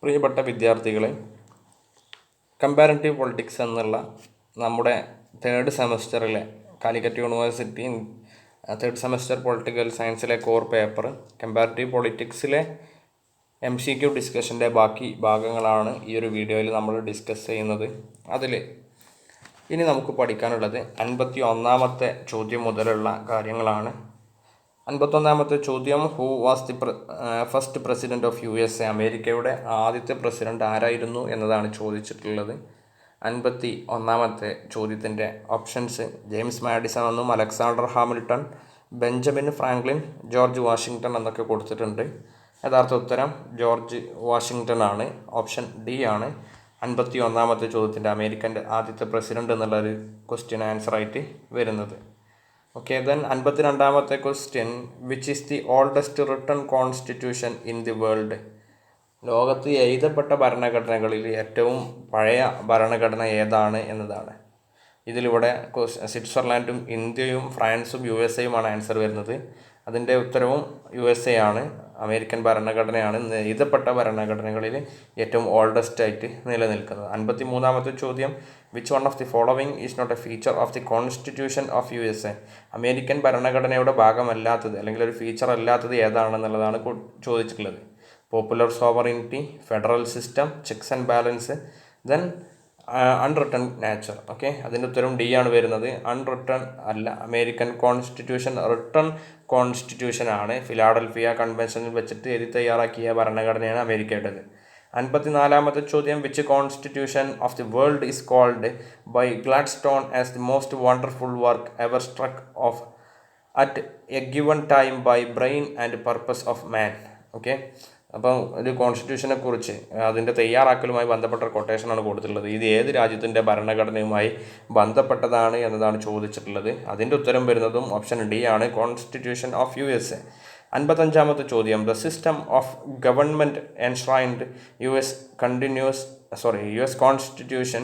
പ്രിയപ്പെട്ട വിദ്യാർത്ഥികളെ, comparative politics എന്നുള്ള നമ്മുടെ തേർഡ് സെമസ്റ്ററിലെ Calicut university third semester political സയൻസിലെ കോർ പേപ്പർ കമ്പാരിറ്റീവ് പൊളിറ്റിക്സിലെ MCQ ഡിസ്കഷൻ്റെ ബാക്കി ഭാഗങ്ങളാണ് ഈ ഒരു വീഡിയോയിൽ നമ്മൾ ഡിസ്കസ് ചെയ്യുന്നത്. അതിൽ ഇനി നമുക്ക് പഠിക്കാനുള്ളത് 51ാമത്തെ ചോദ്യം മുതലുള്ള കാര്യങ്ങളാണ്. 51ാമത്തെ ചോദ്യം, who was the first president of USA? അമേരിക്കയുടെ ആദ്യത്തെ പ്രസിഡന്റ് ആരായിരുന്നു എന്നതാണ് ചോദിച്ചിട്ടുള്ളത്. 51ാമത്തെ ചോദ്യത്തിൻ്റെ ഓപ്ഷൻസ് ജെയിംസ് മാഡിസൺ എന്നും Alexander Hamilton, Benjamin Franklin, George Washington എന്നൊക്കെ കൊടുത്തിട്ടുണ്ട്. യഥാർത്ഥ ഉത്തരം ജോർജ് വാഷിങ്ടൺ ആണ്. ഓപ്ഷൻ ഡി ആണ് 51ാമത്തെ ചോദ്യത്തിൻ്റെ അമേരിക്കൻ്റെ ആദ്യത്തെ പ്രസിഡന്റ് എന്നുള്ളൊരു ക്വസ്റ്റ്യൻ ആൻസറായിട്ട് വരുന്നത്. ഓക്കെ, ദെൻ 52ാമത്തെ question, which is the oldest written constitution in the world? ലോകത്ത് എഴുതപ്പെട്ട ഭരണഘടനകളിൽ ഏറ്റവും പഴയ ഭരണഘടന ഏതാണ് എന്നതാണ്. ഇതിലിവിടെ സ്വിറ്റ്സർലാൻഡും ഇന്ത്യയും ഫ്രാൻസും USA ആൻസർ വരുന്നത്. അതിൻ്റെ ഉത്തരവും USA ആണ്. അമേരിക്കൻ ഭരണഘടനയാണ് എഴുതപ്പെട്ട ഭരണഘടനകളിൽ ഏറ്റവും ഓൾഡസ്റ്റ് ആയിട്ട് നിലനിൽക്കുന്നത്. 53ാമത്തെ ചോദ്യം, which one of the following is not a feature of the constitution of USA? American ഭരണഘടനയുടെ ഭാഗമല്ലാത്തത് അല്ലെങ്കിൽ ഒരു ഫീച്ചർ അല്ലാത്തത് ഏതാണെന്നുള്ളതാണ് ചോദിച്ചിട്ടുള്ളത്. Popular sovereignty, federal system, checks and balance, then unwritten nature. Okay, അതിൻ്റെ ഉത്തരം ഡി ആണ് വരുന്നത്. അൺറിട്ടൺ അല്ല, അമേരിക്കൻ കോൺസ്റ്റിറ്റ്യൂഷൻ റിട്ടൺ കോൺസ്റ്റിറ്റ്യൂഷൻ ആണ്. ഫിലാഡൽഫിയ കൺവെൻഷനിൽ വെച്ചിട്ട് എഴുതി തയ്യാറാക്കിയ ഭരണഘടനയാണ് അമേരിക്കയുടേത്. 54ാമത്തെ ചോദ്യം, which constitution of the world is called by Gladstone as the most wonderful work ever struck off at a given time by brain and purpose of man? Okay, അപ്പം ഒരു കോൺസ്റ്റിറ്റ്യൂഷനെ കുറിച്ച് അതിൻ്റെ തയ്യാറാക്കലുമായി ബന്ധപ്പെട്ട കൊട്ടേഷനാണ് കൊടുത്തിട്ടുള്ളത്. ഇത് ഏത് രാജ്യത്തിൻ്റെ ഭരണഘടനയുമായി ബന്ധപ്പെട്ടതാണ് എന്നതാണ് ചോദിച്ചിട്ടുള്ളത്. അതിൻ്റെ ഉത്തരം വരുന്നതും ഓപ്ഷൻ ഡി ആണ്, കോൺസ്റ്റിറ്റ്യൂഷൻ ഓഫ് USA. 55ാമത്തെ ചോദ്യം, the system of government enshrined US constitution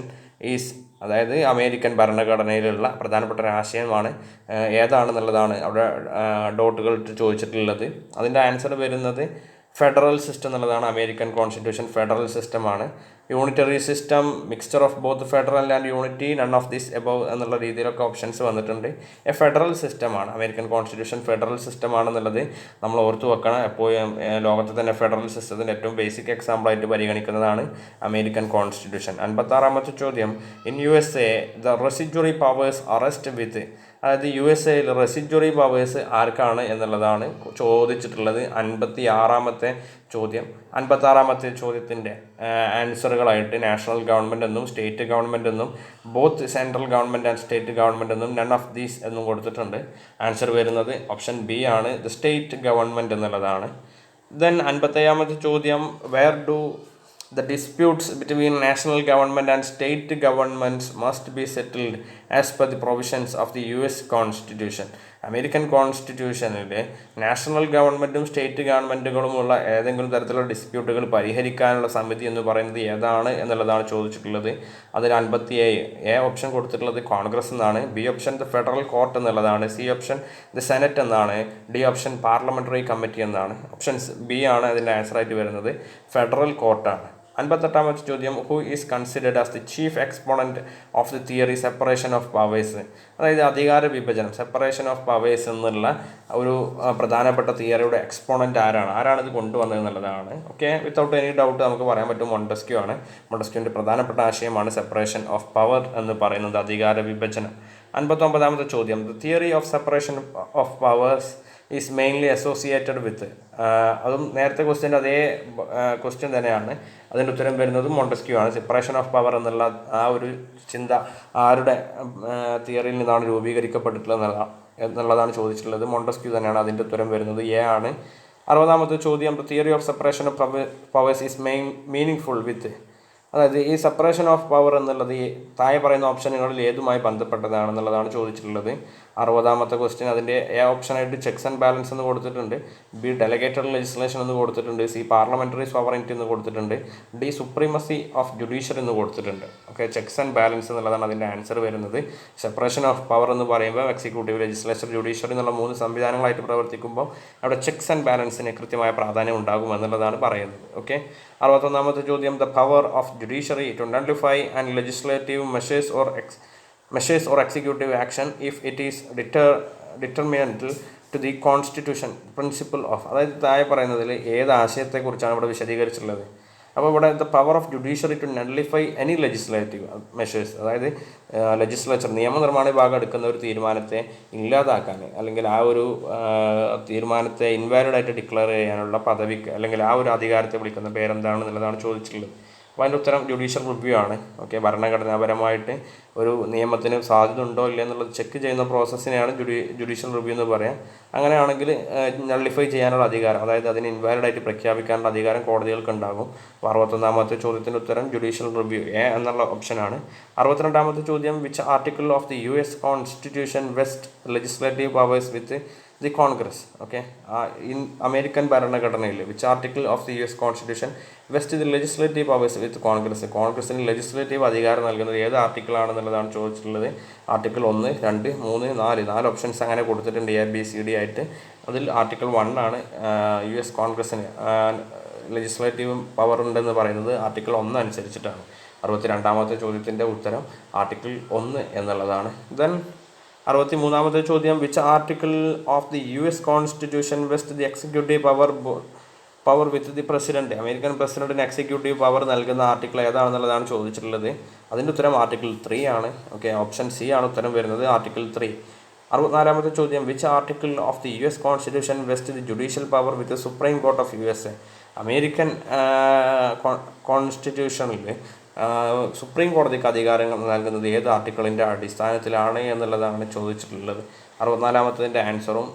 is, അതായത് അമേരിക്കൻ ഭരണഘടനയിലുള്ള പ്രധാനപ്പെട്ട ഒരു ആശയമാണ്, ഏതാണെന്നുള്ളതാണ് അവിടെ ഡോട്ടുകൾ ചോദിച്ചിട്ടുള്ളത്. അതിൻ്റെ ആൻസർ വരുന്നത് ഫെഡറൽ സിസ്റ്റം എന്നുള്ളതാണ്. അമേരിക്കൻ കോൺസ്റ്റിറ്റ്യൂഷൻ ഫെഡറൽ സിസ്റ്റമാണ്. Unitary system, mixture of both federal and unity, none of this above എന്നുള്ള രീതിയിലൊക്കെ ഓപ്ഷൻസ് വന്നിട്ടുണ്ട്. ഫെഡറൽ സിസ്റ്റമാണ് അമേരിക്കൻ കോൺസ്റ്റിറ്റ്യൂഷൻ, ഫെഡറൽ സിസ്റ്റമാണെന്നുള്ളത് നമ്മൾ ഓർത്തു വെക്കണം. എപ്പോഴും ലോകത്തെ തന്നെ ഫെഡറൽ സിസ്റ്റത്തിൻ്റെ ഏറ്റവും ബേസിക് എക്സാമ്പിളായിട്ട് പരിഗണിക്കുന്നതാണ് അമേരിക്കൻ കോൺസ്റ്റിറ്റ്യൂഷൻ. 56ാമത്തെ ചോദ്യം, in USA the residuary powers arrest with, അതായത് USAയിൽ റെസിജ്വറി പവേഴ്സ് ആർക്കാണ് എന്നുള്ളതാണ് ചോദിച്ചിട്ടുള്ളത്. 56ാമത്തെ ചോദ്യം. 56ാമത്തെ ചോദ്യത്തിൻ്റെ ആൻസറുകളായിട്ട് നാഷണൽ ഗവൺമെൻറ് എന്നും സ്റ്റേറ്റ് ഗവൺമെൻറ് എന്നും both central government and state government എന്നും നൺ ഓഫ് ദീസ് എന്നും കൊടുത്തിട്ടുണ്ട്. ആൻസർ വരുന്നത് ഓപ്ഷൻ ബി ആണ്, ദ സ്റ്റേറ്റ് ഗവൺമെൻറ് എന്നുള്ളതാണ്. ദെൻ 57ാമത്തെ ചോദ്യം, where do the disputes between national government and state governments must be settled as per the provisions of the US Constitution? American കോൺസ്റ്റിറ്റ്യൂഷനിൽ national ഗവൺമെൻറ്റും state ഗവൺമെൻറ്റുകളുമുള്ള ഏതെങ്കിലും തരത്തിലുള്ള ഡിസ്പ്യൂട്ടുകൾ പരിഹരിക്കാനുള്ള സമിതി എന്ന് പറയുന്നത് ഏതാണ് എന്നുള്ളതാണ് ചോദിച്ചിട്ടുള്ളത്. അതിൽ 57 ഓപ്ഷൻ കൊടുത്തിട്ടുള്ളത് കോൺഗ്രസ് എന്നാണ്, B option the federal court എന്നുള്ളതാണ്, സി ഓപ്ഷൻ ദ സെനറ്റ് എന്നാണ്, ഡി ഓപ്ഷൻ പാർലമെൻ്ററി കമ്മിറ്റി എന്നാണ്. ഓപ്ഷൻസ് ബി ആണ് അതിൻ്റെ ആൻസറായിട്ട് വരുന്നത്, ഫെഡറൽ കോർട്ടാണ്. 58ാമത്തെ ചോദ്യം, who is considered as the chief exponent of the theory separation of powers? അതായത് അധികാര വിഭജനം, സെപ്പറേഷൻ ഓഫ് പവേഴ്സ് എന്നുള്ള ഒരു പ്രധാനപ്പെട്ട തിയറിയുടെ എക്സ്പോണൻ്റ് ആരാണ് ഇത് കൊണ്ടുവന്നത് എന്നുള്ളതാണ്. ഓക്കെ, വിത്തൗട്ട് എനി ഡൗട്ട് നമുക്ക് പറയാൻ പറ്റും മോണ്ടസ്ക്യൂ ആണ്. മോണ്ടസ്ക്യൂവിൻ്റെ പ്രധാനപ്പെട്ട ആശയമാണ് സെപ്പറേഷൻ ഓഫ് പവർ എന്ന് പറയുന്നത്, അധികാര വിഭജനം. 59ാമത്തെ ചോദ്യം, the theory of separation of powers is mainly associated with, അതും നേരത്തെ ക്വസ്റ്റ്യൻ്റെ അതേ ക്വസ്റ്റ്യൻ തന്നെയാണ്. അതിൻ്റെ ഉത്തരം വരുന്നതും മോണ്ടസ്ക്യൂ ആണ്. സെപ്പറേഷൻ ഓഫ് പവർ എന്നുള്ള ആ ഒരു ചിന്ത ആരുടെ തിയറിയിൽ നിന്നാണ് രൂപീകരിക്കപ്പെട്ടിട്ടുള്ളത് എന്നുള്ളതാണ് ചോദിച്ചിട്ടുള്ളത്. മോണ്ടസ്ക്യൂ തന്നെയാണ്. അതിൻ്റെ ഉത്തരം വരുന്നത് എ ആണ്. 60ാമത്തെ ചോദ്യം, the theory of separation of powers is meaningful with, അതായത് ഈ സെപ്പറേഷൻ ഓഫ് പവർ എന്നുള്ളത് താഴെ പറയുന്ന ഓപ്ഷനുകളിൽ ഏതുമായി ബന്ധപ്പെട്ടതാണെന്നുള്ളതാണ് ചോദിച്ചിട്ടുള്ളത്. 60ാമത്തെ ക്വസ്റ്റ്യൻ അതിൻ്റെ എ ഓപ്ഷനായിട്ട് ചെക്സ് ആൻഡ് ബാലൻസ് എന്ന് കൊടുത്തിട്ടുണ്ട്, ബി ഡെലഗേറ്റഡ് ലെജിസ്ലേഷൻ എന്ന് കൊടുത്തിട്ടുണ്ട്, സി പാർലമെൻ്ററി സോവറിനിറ്റി എന്ന് കൊടുത്തിട്ടുണ്ട്, ഡി സുപ്രീമസി ഓഫ് ജുഡീഷ്യറി എന്ന് കൊടുത്തിട്ടുണ്ട്. ഓക്കെ, ചെക്സ് ആൻഡ് ബാലൻസ് എന്നുള്ളതാണ് അതിൻ്റെ ആൻസർ വരുന്നത്. സെപ്പറേഷൻ ഓഫ് പവർ എന്ന് പറയുമ്പോൾ എക്സിക്യൂട്ടീവ്, ലെജിസ്ലേച്ചർ, ജുഡീഷ്യറി എന്നുള്ള 3 സംവിധാനങ്ങളായിട്ട് പ്രവർത്തിക്കുമ്പോൾ അവിടെ ചെക്സ് ആൻഡ് ബാലൻസിന് കൃത്യമായ പ്രാധാന്യം ഉണ്ടാകും എന്നുള്ളതാണ് പറയുന്നത്. ഓക്കെ, 61ാമത്തെ ചോദ്യം, the power of judiciary to nullify and legislative measures or executive action if it is detrimental to the constitution principle of, അതായത് താഴെ പറയുന്നതിൽ ഏത് ആശയത്തെക്കുറിച്ചാണ് ഇവിടെ വിശദീകരിച്ചിട്ടുള്ളത്. അപ്പോൾ ഇവിടെ the power of judiciary to nullify any legislative measures, അതായത് ലെജിസ്ലേച്ചർ നിയമനിർമ്മാണ വിഭാഗം എടുക്കുന്ന ഒരു തീരുമാനത്തെ ഇല്ലാതാക്കാൻ അല്ലെങ്കിൽ ആ ഒരു തീരുമാനത്തെ ഇൻവാലിഡായിട്ട് ഡിക്ലെയർ ചെയ്യാനുള്ള പദവിക്ക് അല്ലെങ്കിൽ ആ ഒരു അധികാരത്തെ വിളിക്കുന്ന പേരെന്താണെന്നുള്ളതാണ് ചോദിച്ചിട്ടുള്ളത്. അപ്പോൾ അതിൻ്റെ ഉത്തരം ജുഡീഷ്യൽ റിവ്യൂ ആണ്. ഓക്കെ, ഭരണഘടനാപരമായിട്ട് ഒരു നിയമത്തിന് സാധ്യത ഉണ്ടോ ഇല്ല എന്നുള്ളത് ചെക്ക് ചെയ്യുന്ന പ്രോസസ്സിനെയാണ് ജുഡീഷ്യൽ റിവ്യൂ എന്ന് പറയാം. അങ്ങനെയാണെങ്കിൽ നള്ളിഫൈ ചെയ്യാനുള്ള അധികാരം, അതായത് അതിന് ഇൻവാലിഡായിട്ട് പ്രഖ്യാപിക്കാനുള്ള അധികാരം കോടതികൾക്ക് ഉണ്ടാകും. അപ്പോൾ 61ാമത്തെ ചോദ്യത്തിൻ്റെ ഉത്തരം ജുഡീഷ്യൽ റിവ്യൂ എ എന്നുള്ള ഓപ്ഷനാണ്. 62ാമത്തെ ചോദ്യം, which article of the US constitution vest legislative powers with the Congress. Okay, in American ഭരണഘടനയിൽ which article of the US constitution vest the legislative powers with Congress, കോൺഗ്രസിന് ലെജിസ്ലേറ്റീവ് അധികാരം നൽകുന്നത് ഏത് ആർട്ടിക്കിളാണെന്നുള്ളതാണ് ചോദിച്ചിട്ടുള്ളത്. ആർട്ടിക്കിൾ 1, 2, 3, 4 ഓപ്ഷൻസ് അങ്ങനെ കൊടുത്തിട്ടുണ്ട് ABCD ആയിട്ട്. അതിൽ ആർട്ടിക്കിൾ 1 ആണ് US കോൺഗ്രസിന് ലെജിസ്ലേറ്റീവ് പവർ ഉണ്ടെന്ന് പറയുന്നത് ആർട്ടിക്കിൾ 1 അനുസരിച്ചിട്ടാണ്. 62ാമത്തെ ചോദ്യത്തിൻ്റെ ഉത്തരം ആർട്ടിക്കിൾ 1 എന്നുള്ളതാണ്. ദെൻ 63ാമത്തെ ചോദ്യം, which article of the US constitution vest the executive power with the president, American പ്രസിഡന്റിന് എക്സിക്യൂട്ടീവ് പവർ നൽകുന്ന ആർട്ടിക്കിൾ ഏതാണെന്നുള്ളതാണ് ചോദിച്ചിട്ടുള്ളത്. അതിൻ്റെ ഉത്തരം ആർട്ടിക്കിൾ 3 ആണ്. ഓക്കെ, ഓപ്ഷൻ സി ആണ് ഉത്തരം വരുന്നത്, ആർട്ടിക്കിൾ 3. 64ാമത്തെ ചോദ്യം, which article of the US constitution vest the judicial power with Supreme Court of USA, American കോൺസ്റ്റിറ്റ്യൂഷനിൽ സുപ്രീം കോടതിക്ക് അധികാരങ്ങൾ നൽകുന്നത് ഏത് ആർട്ടിക്കിളിൻ്റെ അടിസ്ഥാനത്തിലാണ് എന്നുള്ളതാണ് ചോദിച്ചിട്ടുള്ളത്. 64ാമത്തതിൻ്റെ ആൻസറും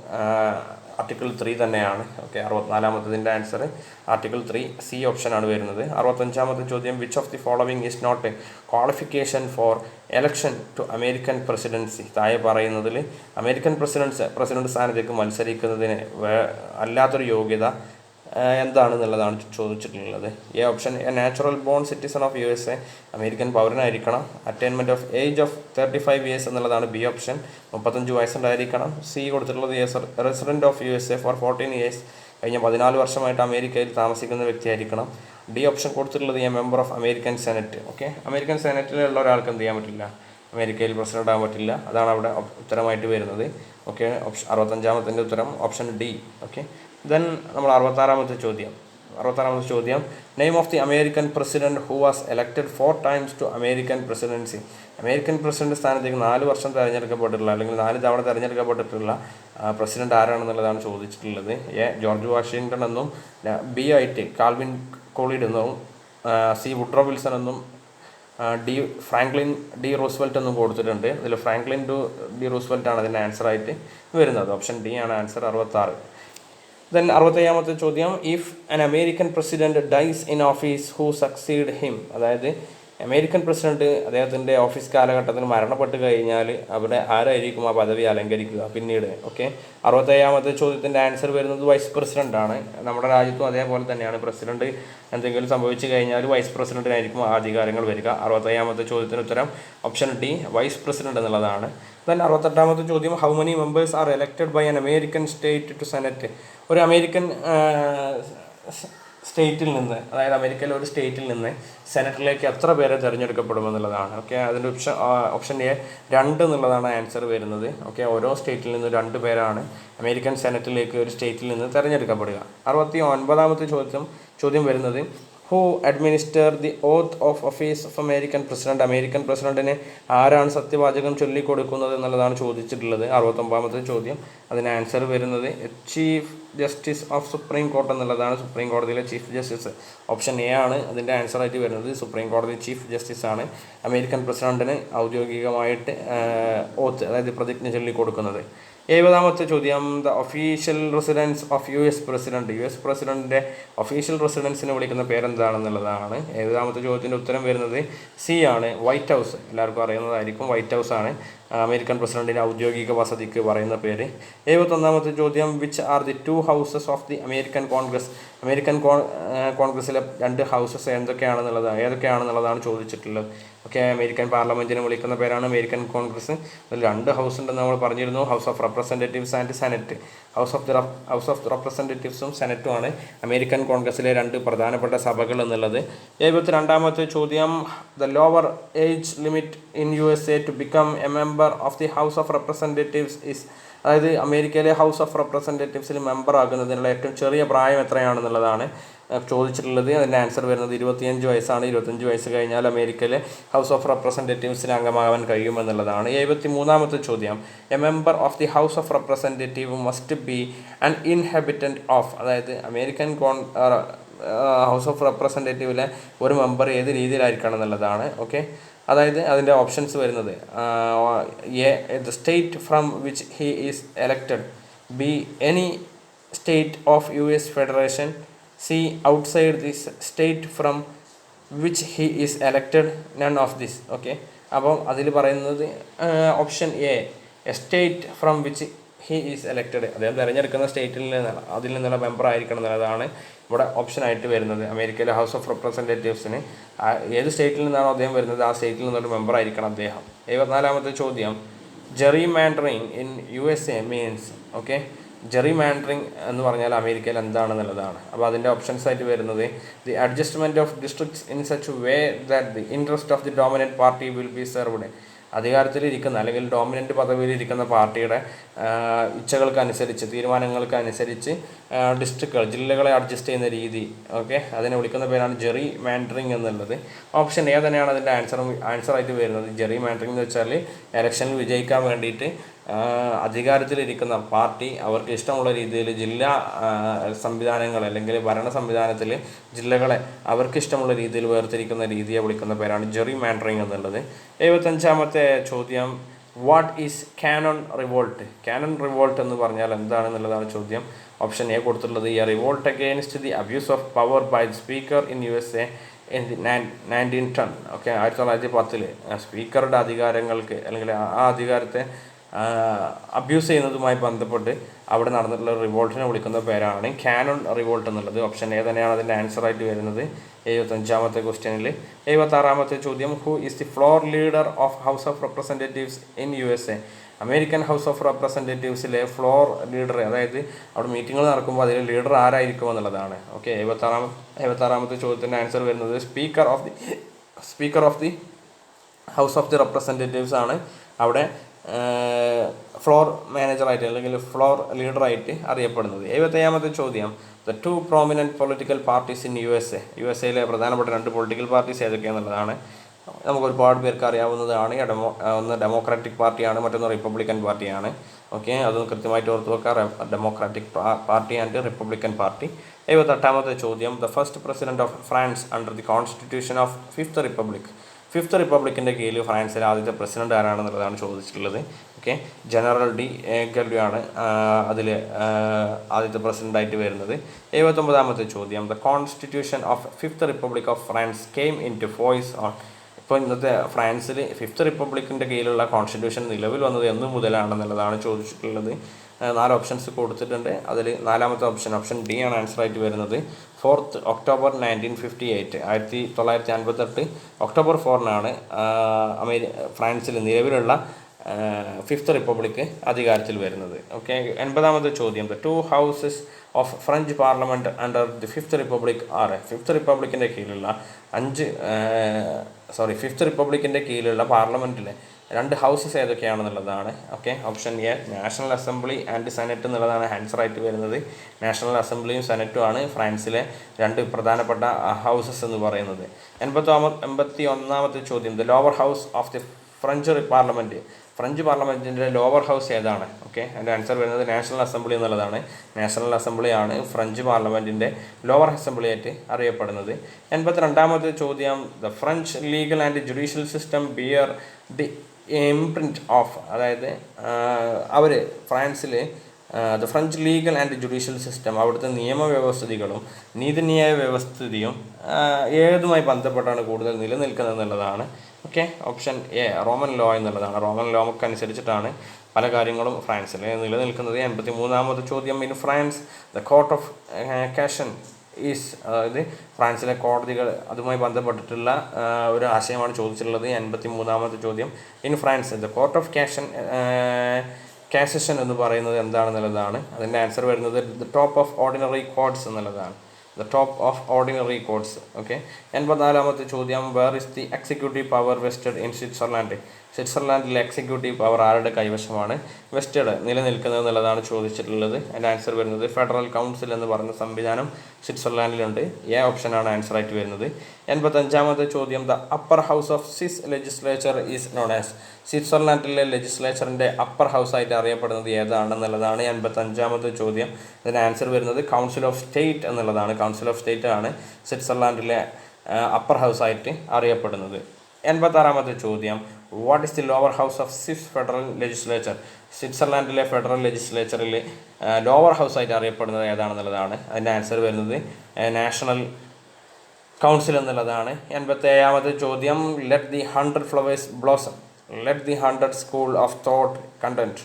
ആർട്ടിക്കിൾ 3 തന്നെയാണ്. ഓക്കെ, 64ാമത്തതിൻ്റെ ആൻസർ ആർട്ടിക്കിൾ 3 സി ഓപ്ഷനാണ് വരുന്നത്. 65ാമത്തെ ചോദ്യം, which of the following is not a qualification for election to American presidency, താഴെ പറയുന്നതിൽ അമേരിക്കൻ പ്രസിഡന്റ് സ്ഥാനത്തേക്ക് മത്സരിക്കുന്നതിന് അല്ലാത്തൊരു യോഗ്യത എന്താണെന്നുള്ളതാണ് ചോദിച്ചിട്ടുള്ളത്. A option, a natural born citizen of USA, American പൗരനായിരിക്കണം. Attainment of age of 35 years എന്നുള്ളതാണ് ബി ഓപ്ഷൻ, 35 വയസ്സുണ്ടായിരിക്കണം. സി കൊടുത്തിട്ടുള്ളത് resident of USA for 14 years, കഴിഞ്ഞ 14 വർഷമായിട്ട് അമേരിക്കയിൽ താമസിക്കുന്ന വ്യക്തിയായിരിക്കണം. ഡി ഓപ്ഷൻ കൊടുത്തിട്ടുള്ളത് a member of American senate. Okay, American സെനറ്റിലുള്ള ഒരാൾക്ക് എന്ത് ചെയ്യാൻ പറ്റില്ല, അമേരിക്കയിൽ പ്രസിഡന്റ് ആകാൻ പറ്റില്ല. അതാണ് അവിടെ ഉത്തരമായിട്ട് വരുന്നത്. ഓക്കെ, 65ാമത്തിൻ്റെ ഉത്തരം ഓപ്ഷൻ ഡി. ഓക്കെ, ദെൻ നമ്മൾ 66ാമത്തെ ചോദ്യം, name of the American president who was elected 4 times to American presidency, American president സ്ഥാനത്തേക്ക് 4 വർഷം തിരഞ്ഞെടുക്കപ്പെട്ടിട്ടുള്ള അല്ലെങ്കിൽ 4 തവണ തിരഞ്ഞെടുക്കപ്പെട്ടിട്ടുള്ള പ്രസിഡന്റ് ആരാണെന്നുള്ളതാണ് ചോദിച്ചിട്ടുള്ളത്. എ ജോർജ് വാഷിങ്ടൺ എന്നും, ബി ആയിട്ട് കാൽവിൻ കോളിഡ് എന്നും, സി വുഡ്രോ വിൽസൺ എന്നും, ഡി ഫ്രാങ്ക്ലിൻ ഡി റൂസ്വെൽറ്റ് എന്നും കൊടുത്തിട്ടുണ്ട്. ഇതിൽ ഫ്രാങ്ക്ലിൻ ഡി റൂസ്വെൽറ്റ് ആണ് അതിൻ്റെ ആൻസറായിട്ട് വരുന്നത്. ഓപ്ഷൻ ഡി ആണ് ആൻസർ, 66. ദെൻ 67ാമത്തെ ചോദ്യം, if an American president dies in office who succeed him, അതായത് അമേരിക്കൻ പ്രസിഡന്റ് അദ്ദേഹത്തിൻ്റെ ഓഫീസ് കാലഘട്ടത്തിൽ മരണപ്പെട്ട് കഴിഞ്ഞാൽ അവിടെ ആരായിരിക്കും ആ പദവി അലങ്കരിക്കുക പിന്നീട്. ഓക്കെ, 67ാമത്തെ ചോദ്യത്തിൻ്റെ ആൻസർ വരുന്നത് വൈസ് പ്രസിഡന്റ് ആണ്. നമ്മുടെ രാജ്യത്തും അതേപോലെ തന്നെയാണ്, പ്രസിഡന്റ് എന്തെങ്കിലും സംഭവിച്ചു കഴിഞ്ഞാൽ വൈസ് പ്രസിഡന്റിനായിരിക്കും ആ അധികാരങ്ങൾ വരിക. 67ാമത്തെ ചോദ്യത്തിന് ഉത്തരം ഓപ്ഷൻ ഡി വൈസ് പ്രസിഡന്റ് എന്നുള്ളതാണ്. ദെൻ 68ാമത്തെ ചോദ്യം, how many members are elected by an American state to senate, ഒരു അമേരിക്കൻ സ്റ്റേറ്റിൽ നിന്ന്, അതായത് അമേരിക്കയിലെ ഒരു സ്റ്റേറ്റിൽ നിന്ന് സെനറ്റിലേക്ക് എത്ര പേരെ തിരഞ്ഞെടുക്കപ്പെടുമെന്നുള്ളതാണ്. ഓക്കെ, അതിൻ്റെ ഓപ്ഷൻ എ 2 എന്നുള്ളതാണ് ആൻസർ വരുന്നത്. ഓക്കെ, ഓരോ സ്റ്റേറ്റിൽ നിന്ന് 2 പേരാണ് അമേരിക്കൻ സെനറ്റിലേക്ക് ഒരു സ്റ്റേറ്റിൽ നിന്ന് തിരഞ്ഞെടുക്കപ്പെടുക. 69ാമത്തെ ചോദ്യം വരുന്നത്, who administer the oath of office of American president, American പ്രസിഡന്റിന് ആരാണ് സത്യവാചകം ചൊല്ലിക്കൊടുക്കുന്നത് എന്നുള്ളതാണ് ചോദിച്ചിട്ടുള്ളത്. 69ാമത്തെ ചോദ്യം, അതിന് ആൻസർ വരുന്നത് chief justice of supreme court എന്നുള്ളതാണ്, സുപ്രീം കോടതിയിലെ ചീഫ് ജസ്റ്റിസ്. ഓപ്ഷൻ എ ആണ് അതിൻ്റെ ആൻസറായിട്ട് വരുന്നത്. സുപ്രീം കോടതി ചീഫ് ജസ്റ്റിസ് ആണ് അമേരിക്കൻ പ്രസിഡന്റിന് ഔദ്യോഗികമായിട്ട് ഓത്ത്, അതായത് പ്രതിജ്ഞ ചൊല്ലിക്കൊടുക്കുന്നത്. 70ാമത്തെ ചോദ്യം, the official residence of US president, US പ്രസിഡന്റിൻ്റെ ഒഫീഷ്യൽ റെസിഡൻസിനെ വിളിക്കുന്ന പേരെന്താണെന്നുള്ളതാണ്. 70ാമത്തെ ചോദ്യത്തിൻ്റെ ഉത്തരം വരുന്നത് സി ആണ്, വൈറ്റ് ഹൗസ്. എല്ലാവർക്കും അറിയുന്നതായിരിക്കും, വൈറ്റ് ഹൗസ് ആണ് അമേരിക്കൻ പ്രസിഡന്റിൻ്റെ ഔദ്യോഗിക വസതിക്ക് പറയുന്ന പേര്. 71ാമത്തെ ചോദ്യം, which are the 2 houses of the American congress? American കോൺഗ്രസ്സിലെ 2 ഹൗസസ് ഏതൊക്കെയാണെന്നുള്ളതാണ് ചോദിച്ചിട്ടുള്ളത്. ഓക്കെ, അമേരിക്കൻ പാർലമെൻറ്റിനെ വിളിക്കുന്ന പേരാണ് അമേരിക്കൻ കോൺഗ്രസ്. അതിൽ 2 ഹൗസ് ഉണ്ടെന്ന് നമ്മൾ പറഞ്ഞിരുന്നു, house of representatives and senate. House of റെപ്രസെൻറ്റേറ്റീവ്സും സെനറ്റുമാണ് അമേരിക്കൻ കോൺഗ്രസ്സിലെ 2 പ്രധാനപ്പെട്ട സഭകൾ എന്നുള്ളത്. 72ാമത്തെ ചോദ്യം, the lower age limit in USA to become a member of the house of representatives is, അതായത് അമേരിക്കയിലെ ഹൗസ് ഓഫ് റെപ്രസെൻറ്റേറ്റീവ്സിൽ മെമ്പർ ആകുന്നതിനുള്ള ഏറ്റവും ചെറിയ പ്രായം എത്രയാണെന്നുള്ളതാണ് ചോദിച്ചിട്ടുള്ളത്. അതിൻ്റെ ആൻസർ വരുന്നത് 25 വയസ്സാണ്. 25 വയസ്സ് കഴിഞ്ഞാൽ അമേരിക്കയിലെ ഹൗസ് ഓഫ് റെപ്രസെൻറ്റേറ്റീവ്സിൽ അംഗമാകാൻ കഴിയുമെന്നുള്ളതാണ്. 73ാമത്തെ ചോദ്യം, a member of the house of representative must be an inhabitant of, അതായത് അമേരിക്കൻ ഹൗസ് ഓഫ് റെപ്രസെൻറ്റേറ്റീവിലെ ഒരു മെമ്പർ ഏത് രീതിയിലായിരിക്കണം എന്നുള്ളതാണ്. ഓക്കെ, അതായത് അതിൻ്റെ ഓപ്ഷൻസ് വരുന്നത് A, the state from which he is elected, B, any state of US federation, C, outside this state from which he is elected, none of this. Okay, അപ്പം അതിൽ പറയുന്നത് option A, A state from which he is elected, അദ്ദേഹം തിരഞ്ഞെടുക്കുന്ന സ്റ്റേറ്റിൽ അതിൽ നിന്നുള്ള member ആയിരിക്കണം എന്നുള്ളതാണ് ഇവിടെ ഓപ്ഷനായിട്ട് വരുന്നത്. അമേരിക്കയിലെ ഹൗസ് ഓഫ് റെപ്രസെൻറ്റേറ്റീവ്സിന് ഏത് സ്റ്റേറ്റിൽ നിന്നാണോ അദ്ദേഹം വരുന്നത് ആ സ്റ്റേറ്റിൽ നിന്നൊരു മെമ്പർ ആയിരിക്കണം അദ്ദേഹം. 74ാമത്തെ ചോദ്യം, gerrymandering in USA means. Okay, gerrymandering എന്ന് പറഞ്ഞാൽ അമേരിക്കയിൽ എന്താണെന്നുള്ളതാണ്. അപ്പോൾ അതിൻ്റെ ഓപ്ഷൻസ് ആയിട്ട് വരുന്നത് the adjustment of districts in such way that the interest of the dominant party will be served, അധികാരത്തിലിരിക്കുന്ന അല്ലെങ്കിൽ ഡോമിനൻ്റ് പദവിയിലിരിക്കുന്ന പാർട്ടിയുടെ ഇച്ഛകൾക്കനുസരിച്ച്, തീരുമാനങ്ങൾക്കനുസരിച്ച് ഡിസ്ട്രിക്റ്റുകൾ, ജില്ലകളെ അഡ്ജസ്റ്റ് ചെയ്യുന്ന രീതി. ഓക്കെ, അതിനെ വിളിക്കുന്ന പേരാണ് ജെറി മാൻഡറിങ് എന്നുള്ളത്. ഓപ്ഷൻ എ തന്നെയാണ് അതിൻ്റെ ആൻസറായിട്ട് വരുന്നത്. ജെറി മാൻഡറിങ് എന്ന് വെച്ചാൽ ഇലക്ഷനിൽ വിജയിക്കാൻ വേണ്ടിയിട്ട് അധികാരത്തിലിരിക്കുന്ന പാർട്ടി അവർക്ക് ഇഷ്ടമുള്ള രീതിയിൽ ജില്ലാ സംവിധാനങ്ങൾ അല്ലെങ്കിൽ ഭരണ സംവിധാനത്തിൽ ജില്ലകളെ അവർക്ക് ഇഷ്ടമുള്ള രീതിയിൽ വേർതിരിക്കുന്ന രീതിയെ വിളിക്കുന്ന പേരാണ് ജെറി മാൻഡറിങ് എന്നുള്ളത്. 75ാമത്തെ ചോദ്യം, what is Cannon revolt? Cannon revolt എന്ന് പറഞ്ഞാൽ എന്താണെന്നുള്ളതാണ് ചോദ്യം. ഓപ്ഷൻ എ കൊടുത്തിട്ടുള്ളത് a revolt against the abuse of power by the speaker in USA in 1910. Okay, 1910 സ്പീക്കറുടെ അധികാരങ്ങൾക്ക് അല്ലെങ്കിൽ ആ അധികാരത്തെ അബ്യൂസ് ചെയ്യുന്നതുമായി ബന്ധപ്പെട്ട് അവിടെ നടന്നിട്ടുള്ള റിവോൾട്ടിനെ വിളിക്കുന്ന പേരാണ് കാനൺ റിവോൾട്ട് എന്നുള്ളത്. ഓപ്ഷൻ എ തന്നെയാണ് അതിൻ്റെ ആൻസറായിട്ട് വരുന്നത് 75ാമത്തെ ക്വസ്റ്റ്യനിൽ. 76ാമത്തെ ചോദ്യം, who is the floor leader of house of representatives in USA? American house of റെപ്രസെൻറ്റേറ്റീവ്സിലെ ഫ്ലോർ ലീഡർ, അതായത് അവിടെ മീറ്റിങ്ങുകൾ നടക്കുമ്പോൾ അതിൽ ലീഡർ ആരായിരിക്കും എന്നുള്ളതാണ്. ഓക്കെ, 76ാമത്തെ ചോദ്യത്തിൻ്റെ ആൻസർ വരുന്നത് speaker of the house of the representatives ആണ് അവിടെ ഫ്ലോർ മാനേജറായിട്ട് അല്ലെങ്കിൽ ഫ്ലോർ ലീഡറായിട്ട് അറിയപ്പെടുന്നത്. 75ാമത്തെ ചോദ്യം, the 2 prominent political parties in USA പ്രധാനപ്പെട്ട 2 പൊളിറ്റിക്കൽ പാർട്ടീസ് ഏതൊക്കെയാണെന്നുള്ളതാണ്. നമുക്ക് ഒരുപാട് പേർക്ക് അറിയാവുന്നതാണ്. ഒന്ന് ഡെമോക്രാറ്റിക് പാർട്ടിയാണ്, മറ്റൊന്ന് റിപ്പബ്ലിക്കൻ പാർട്ടിയാണ്. ഓക്കെ, അതൊന്ന് കൃത്യമായിട്ട് ഓർത്ത് വെക്കാം, Democratic party and Republican party. 78ാമത്തെ ചോദ്യം, the first president of France under the constitution of fifth റിപ്പബ്ലിക്കിൻ്റെ കീഴിൽ ഫ്രാൻസിലെ ആദ്യത്തെ പ്രസിഡന്റ് ആരാണെന്നുള്ളതാണ് ചോദിച്ചിട്ടുള്ളത്. ഓക്കെ, ജനറൽ ഡി ഗാല്വേ ആണ് അതിൽ ആദ്യത്തെ പ്രസിഡൻ്റായിട്ട് വരുന്നത്. 79ാമത്തെ ചോദ്യം, the constitution of fifth republic of France came into force on. ഇപ്പോൾ ഇന്നത്തെ ഫ്രാൻസിൽ ഫിഫ്ത്ത് റിപ്പബ്ലിക്കിൻ്റെ കീഴിലുള്ള കോൺസ്റ്റിറ്റ്യൂഷൻ നിലവിൽ വന്നത് എന്നു മുതലാണെന്നുള്ളതാണ് ചോദിച്ചിട്ടുള്ളത്. 4 ഓപ്ഷൻസ് കൊടുത്തിട്ടുണ്ട്. അതിൽ 4ാമത്തെ ഓപ്ഷൻ ഡി ആണ് ആൻസറായിട്ട് വരുന്നത്. 4th October 1958, 1958 ഒക്ടോബർ 4-നാണ് ഫ്രാൻസിൽ നിലവിലുള്ള ഫിഫ്ത്ത് റിപ്പബ്ലിക്ക് അധികാരത്തിൽ വരുന്നത്. ഓക്കെ, 80ാമത്തെ ചോദ്യം, the 2 houses of French parliament under the fifth republic are? Fifth റിപ്പബ്ലിക്കിൻ്റെ കീഴിലുള്ള പാർലമെൻറ്റിലെ 2 ഹൗസസ് ഏതൊക്കെയാണെന്നുള്ളതാണ്. Okay, option A national assembly and senate എന്നുള്ളതാണ് ആൻസറായിട്ട് വരുന്നത്. നാഷണൽ അസംബ്ലിയും സെനറ്റും ആണ് ഫ്രാൻസിലെ 2 പ്രധാനപ്പെട്ട ഹൗസസ് എന്ന് പറയുന്നത്. 81ാമത്തെ ചോദ്യം, the lower house of the French പാർലമെൻറ്റിൻ്റെ ലോവർ ഹൗസ് ഏതാണ്? ഓക്കെ, അതിൻ്റെ ആൻസർ വരുന്നത് നാഷണൽ അസംബ്ലി എന്നുള്ളതാണ്. നാഷണൽ അസംബ്ലിയാണ് ഫ്രഞ്ച് പാർലമെൻറ്റിൻ്റെ ലോവർ അസംബ്ലി ആയിട്ട് അറിയപ്പെടുന്നത്. 82ാമത്തെ ചോദ്യം, the French legal and judicial system bear the imprint of, അതായത് അവർ ഫ്രാൻസിൽ the French legal and judicial system, അവിടുത്തെ നിയമവ്യവസ്ഥിതികളും നീതിന്യായ വ്യവസ്ഥിതിയും ഏതുമായി ബന്ധപ്പെട്ടാണ് കൂടുതൽ നിലനിൽക്കുന്നത് എന്നുള്ളതാണ്. Okay, option A Roman law എന്നുള്ളതാണ്. റോമൻ ലോ അനുസരിച്ചിട്ടാണ് പല കാര്യങ്ങളും ഫ്രാൻസിൽ നിലനിൽക്കുന്നത്. 83ാമത് ചോദ്യം, in France the court of കാഷൻ is, അതായത് ഫ്രാൻസിലെ കോടതികൾ അതുമായി ബന്ധപ്പെട്ടിട്ടുള്ള ഒരു ആശയമാണ് ചോദിച്ചിട്ടുള്ളത്. 83ാമത്തെ ചോദ്യം, in France the court of cassation എന്ന് പറയുന്നത് എന്താണെന്നുള്ളതാണ്. അതിൻ്റെ ആൻസർ വരുന്നത് the top of ordinary codes എന്നുള്ളതാണ്. The top of ordinary codes. Okay. 84ാമത്തെ ചോദ്യം, where is the executive power vested in Switzerland? സ്വിറ്റ്സർലാൻഡിലെ എക്സിക്യൂട്ടീവ് പവർ ആരുടെ കൈവശമാണ് വെസ്റ്റഡ് നിലനിൽക്കുന്നത് എന്നുള്ളതാണ് ചോദിച്ചിട്ടുള്ളത്. അതിൻ്റെ ആൻസർ വരുന്നത് ഫെഡറൽ കൗൺസിൽ എന്ന് പറയുന്ന സംവിധാനം സ്വിറ്റ്സർലാൻഡിലുണ്ട്. എ ഓപ്ഷനാണ് ആൻസർ ആയിട്ട് വരുന്നത്. 85ാമത്തെ ചോദ്യം, the upper house of Swiss legislature is known as? സ്വിറ്റ്സർലാൻഡിലെ ലെജിസ്ലേച്ചറിൻ്റെ അപ്പർ ഹൗസ് ആയിട്ട് അറിയപ്പെടുന്നത് ഏതാണെന്നുള്ളതാണ് 85ാമത്തെ ചോദ്യം. ഇതിന് ആൻസർ വരുന്നത് കൗൺസിൽ ഓഫ് സ്റ്റേറ്റ് എന്നുള്ളതാണ്. കൗൺസിൽ ഓഫ് സ്റ്റേറ്റ് ആണ് സ്വിറ്റ്സർലാൻഡിലെ അപ്പർ ഹൗസ് ആയിട്ട് അറിയപ്പെടുന്നത്. 86ാമത്തെ ചോദ്യം, what is the lower house of Swiss federal legislature? സ്വിറ്റ്സർലാൻഡിലെ ഫെഡറൽ ലെജിസ്ലേച്ചറിൽ ലോവർ ഹൗസ് ആയിട്ട് അറിയപ്പെടുന്നത് ഏതാണെന്നുള്ളതാണ്. അതിൻ്റെ ആൻസർ വരുന്നത് നാഷണൽ കൗൺസിൽ എന്നുള്ളതാണ്. 87ാമത്തെ ചോദ്യം, let the 100 flowers blossom, let the 100 school of thought content.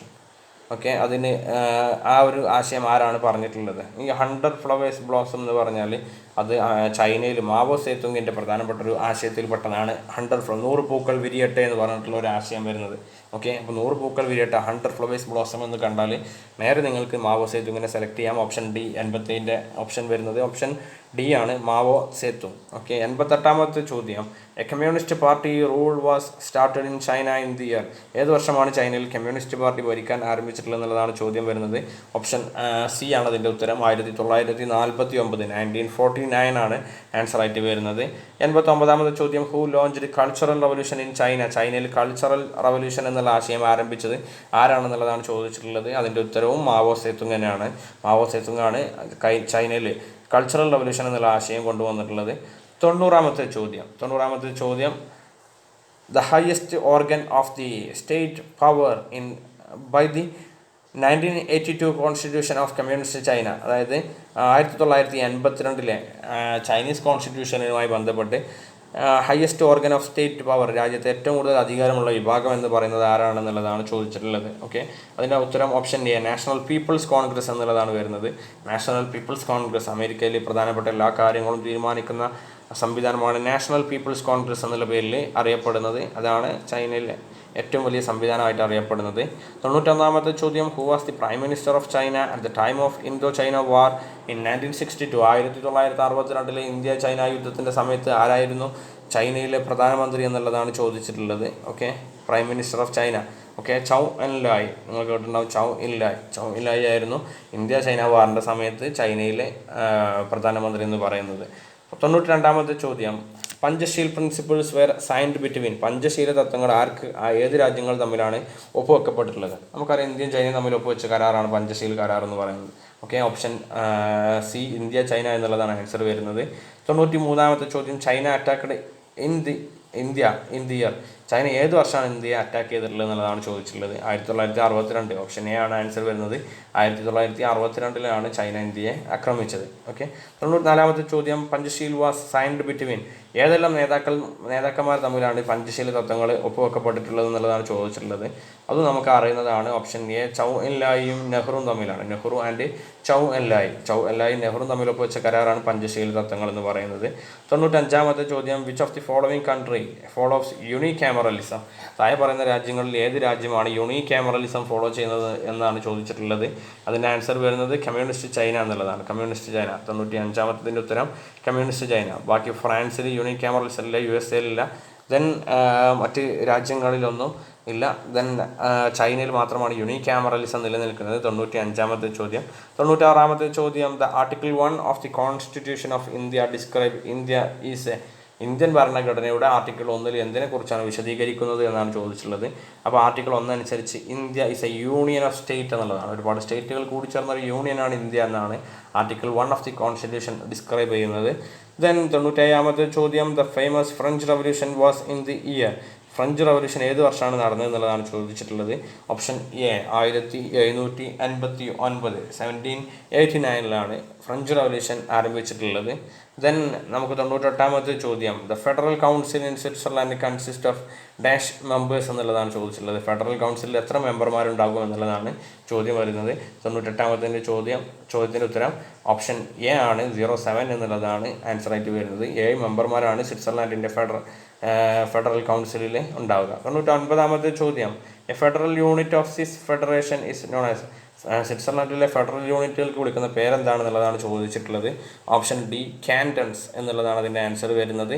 Okay, അതിന് ആ ഒരു ആശയം ആരാണ് പറഞ്ഞിട്ടുള്ളത്? ഈ 100 ഫ്ലവേഴ്സ് ബ്ലോസം എന്ന് പറഞ്ഞാൽ അത് ചൈനയിൽ മാവോ സേതുങ്ങിൻ്റെ പ്രധാനപ്പെട്ട ഒരു ആശയത്തിൽപ്പെട്ടതാണ്. 100 പൂക്കൾ വിരിയട്ടെ എന്ന് പറഞ്ഞിട്ടുള്ള ഒരു ആശയം വരുന്നത്. ഓക്കെ, അപ്പോൾ 100 പൂക്കൾ വിരിയട്ടെ, 100 ഫ്ലവേഴ്സ് ബ്ലോസം എന്ന് കണ്ടാൽ നേരെ നിങ്ങൾക്ക് മാവോ സേതുങ്ങിനെ സെലക്ട് ചെയ്യാം. ഓപ്ഷൻ ഡി 87ൻ്റെ ഓപ്ഷൻ വരുന്നത് ഓപ്ഷൻ ഡി ആണ്, മാവോ സേതു. ഓക്കെ. 88ാമത്തെ ചോദ്യം, A communist party rule was started in China in the year? ഏത് വർഷമാണ് ചൈനയിൽ കമ്മ്യൂണിസ്റ്റ് പാർട്ടി ഭരിക്കാൻ ആരംഭിച്ചിട്ടുള്ളത് എന്നുള്ളതാണ് ചോദ്യം വരുന്നത്. ഓപ്ഷൻ സി ആണ് അതിൻ്റെ ഉത്തരം. 1949, 1949 ആണ് ആൻസർ ആയിട്ട് വരുന്നത്. 89ാമത്തെ ചോദ്യം, who launched cultural revolution in China? ചൈനയിൽ കൾച്ചറൽ റവല്യൂഷൻ എന്നുള്ള ആശയം ആരംഭിച്ചത് ആരാണെന്നുള്ളതാണ് ചോദിച്ചിട്ടുള്ളത്. അതിൻ്റെ ഉത്തരവും മാവോ സേതുങ് തന്നെയാണ്. മാവോ സേതുങ് ആണ് ചൈനയിൽ കൾച്ചറൽ റവല്യൂഷൻ എന്നുള്ള ആശയം കൊണ്ടുവന്നിട്ടുള്ളത്. 90ാമത്തെ ചോദ്യം, the highest organ of the state power in by the 1982 constitution of communist China? അതായത് 1982 ചൈനീസ് കോൺസ്റ്റിറ്റ്യൂഷനുമായി ബന്ധപ്പെട്ട് highest organ of state power, രാജ്യത്തെ ഏറ്റവും കൂടുതൽ അധികാരമുള്ള വിഭാഗം എന്ന് പറയുന്നത് ആരാണെന്നുള്ളതാണ് ചോദിച്ചിട്ടുള്ളത്. ഓക്കെ, അതിൻ്റെ ഉത്തരം option A national people's congress എന്നുള്ളതാണ് വരുന്നത്. നാഷണൽ പീപ്പിൾസ് കോൺഗ്രസ് അമേരിക്കയിൽ പ്രധാനപ്പെട്ട എല്ലാ കാര്യങ്ങളും തീരുമാനിക്കുന്ന സംവിധാനമാണ് നാഷണൽ പീപ്പിൾസ് കോൺഗ്രസ് എന്നുള്ള പേരിൽ അറിയപ്പെടുന്നത്. അതാണ് ചൈനയിലെ ഏറ്റവും വലിയ സംവിധാനമായിട്ട് അറിയപ്പെടുന്നത്. 91ാമത്തെ ചോദ്യം, who was the prime minister of China at the time of Indo China war in 1962? 1962 India China യുദ്ധത്തിൻ്റെ സമയത്ത് ആരായിരുന്നു ചൈനയിലെ പ്രധാനമന്ത്രി എന്നുള്ളതാണ് ചോദിച്ചിട്ടുള്ളത്. Okay, prime minister of China. Okay, Chou En Lai, നിങ്ങൾ കേട്ടിട്ടുണ്ടാവും. ചൗ എൻ ലായ് ആയിരുന്നു ഇന്ത്യ ചൈന വാറിൻ്റെ സമയത്ത് ചൈനയിലെ പ്രധാനമന്ത്രി എന്ന് പറയുന്നത്. 92ാമത്തെ ചോദ്യം, Panchsheel principles were signed between? പഞ്ചശീല തത്വങ്ങൾ ഏത് രാജ്യങ്ങൾ തമ്മിലാണ് ഒപ്പുവെക്കപ്പെട്ടിട്ടുള്ളത്? നമുക്കറിയാം, ഇന്ത്യയും ചൈനയും തമ്മിൽ ഒപ്പുവെച്ച കരാറാണ് പഞ്ചശീൽ കരാർ എന്ന് പറയുന്നത്. Okay, option C India China എന്നുള്ളതാണ് ആൻസർ വരുന്നത്. 93ാമത്തെ ചോദ്യം, China attacked India in the year? China ഏത് വർഷമാണ് ഇന്ത്യയെ അറ്റാക്ക് ചെയ്തിട്ടുള്ളത് എന്നുള്ളതാണ് ചോദിച്ചിട്ടുള്ളത്. 1962. ഓപ്ഷൻ എ ആണ് ആൻസർ വരുന്നത്. 1962 ചൈന ഇന്ത്യയെ ആക്രമിച്ചത്. ഓക്കെ. 94ാമത്തെ ചോദ്യം, പഞ്ചശീൽ വാസ് സൈൻഡ് ബിറ്റ്വീൻ? ഏതെല്ലാം നേതാക്കന്മാർ തമ്മിലാണ് പഞ്ചശീല തത്വങ്ങൾ ഒപ്പുവെക്കപ്പെട്ടിട്ടുള്ളത് എന്നുള്ളതാണ് ചോദിച്ചിട്ടുള്ളത്. അത് നമുക്ക് അറിയുന്നതാണ്. ഓപ്ഷൻ എ ചൗ എൻ ലായും നെഹ്റുവും തമ്മിലാണ്. നെഹ്റു ആൻഡ് ചൗ എൻ ലായും നെഹ്റുവും തമ്മിൽ ഒപ്പുവെച്ച കരാറാണ് പഞ്ചശീല തത്വങ്ങൾ എന്ന് പറയുന്നത്. 95ാമത്തെ ചോദ്യം, which of the following country follows unicameralism? താഴെ പറയുന്ന രാജ്യങ്ങളിൽ ഏത് രാജ്യമാണ് യൂണികാമറലിസം ഫോളോ ചെയ്യുന്നത് എന്നാണ് ചോദിച്ചിട്ടുള്ളത്. അതിൻ്റെ ആൻസർ വരുന്നത് കമ്മ്യൂണിസ്റ്റ് ചൈന എന്നുള്ളതാണ്. Communist China. 95ാമത്തതിൻ്റെ ഉത്തരം കമ്മ്യൂണിസ്റ്റ് ചൈന. ബാക്കി ഫ്രാൻസിൽ യൂണികാമറലിസം ഇല്ല, USA ദെൻ മറ്റ് രാജ്യങ്ങളിലൊന്നും ഇല്ല. ദെൻ ചൈനയിൽ മാത്രമാണ് യൂണികാമറലിസം നിലനിൽക്കുന്നത്. 95ാമത്തെ ചോദ്യം. 96ാമത്തെ ചോദ്യം, the article 1 of the constitution of India describe India is A? Indian ഭരണഘടനയുടെ ആർട്ടിക്കിൾ 1 എന്തിനെക്കുറിച്ചാണ് വിശദീകരിക്കുന്നത് എന്നാണ് ചോദിച്ചിട്ടുള്ളത്. അപ്പോൾ ആർട്ടിക്കിൾ 1 അനുസരിച്ച് India is A union of state എന്നുള്ളതാണ്. ഒരുപാട് സ്റ്റേറ്റുകൾ കൂടി ചേർന്ന ഒരു യൂണിയനാണ് ഇന്ത്യ എന്നാണ് article 1 of the constitution describe ചെയ്യുന്നത്. ദെൻ 97ാമത്തെ ചോദ്യം, the famous French revolution was in the year? French revolution ഏത് വർഷമാണ് നടന്നത് എന്നുള്ളതാണ് ചോദിച്ചിട്ടുള്ളത്. Option A 1759 1789 French revolution ആരംഭിച്ചിട്ടുള്ളത്. Then നമുക്ക് 98ാമത്തെ ചോദ്യം, the federal council in Switzerland consist of dash members എന്നുള്ളതാണ് ചോദിച്ചിട്ടുള്ളത്. ഫെഡറൽ കൗൺസിലിൽ എത്ര മെമ്പർമാരുണ്ടാകും എന്നുള്ളതാണ് ചോദ്യം വരുന്നത്. 98ാമത്തെ ചോദ്യത്തിൻ്റെ ഉത്തരം ഓപ്ഷൻ എ ആണ്, 07 എന്നുള്ളതാണ് ആൻസർ ആയിട്ട് വരുന്നത്. 7 മെമ്പർമാരാണ് സ്വിറ്റ്സർലാൻഡിൻ്റെ ഫെഡറൽ കൗൺസിലിൽ ഉണ്ടാവുക. 99ാമത്തെ ചോദ്യം, a federal unit of Swiss federation is known as, സ്വിറ്റ്സർലാൻഡിലെ ഫെഡറൽ യൂണിറ്റുകൾക്ക് വിളിക്കുന്ന പേരെന്താണെന്നുള്ളതാണ് ചോദിച്ചിട്ടുള്ളത്. ഓപ്ഷൻ ഡി കാൻറ്റൺസ് എന്നുള്ളതാണ് അതിൻ്റെ ആൻസർ വരുന്നത്.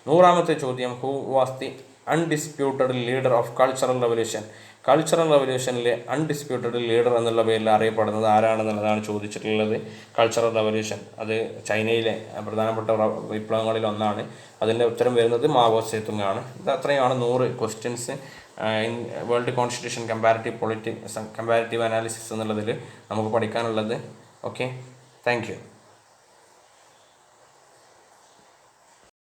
100ാമത്തെ ചോദ്യം, who was the undisputed leader of cultural revolution, cultural റവല്യൂഷനിലെ അൺഡിസ്പ്യൂട്ടഡ് ലീഡർ എന്നുള്ള പേരിൽ അറിയപ്പെടുന്നത് ആരാണെന്നുള്ളതാണ് ചോദിച്ചിട്ടുള്ളത്. കൾച്ചറൽ റവല്യൂഷൻ അത് ചൈനയിലെ പ്രധാനപ്പെട്ട വിപ്ലവങ്ങളിൽ ഒന്നാണ്. അതിൻ്റെ ഉത്തരം വരുന്നത് മാവോ സേതുങ് ആണ്. ഇത് അത്രയാണ് 100 questions in world constitution comparative analysis എന്നുള്ളതിൽ നമുക്ക് പഠിക്കാനുള്ളത്. Okay, thank you.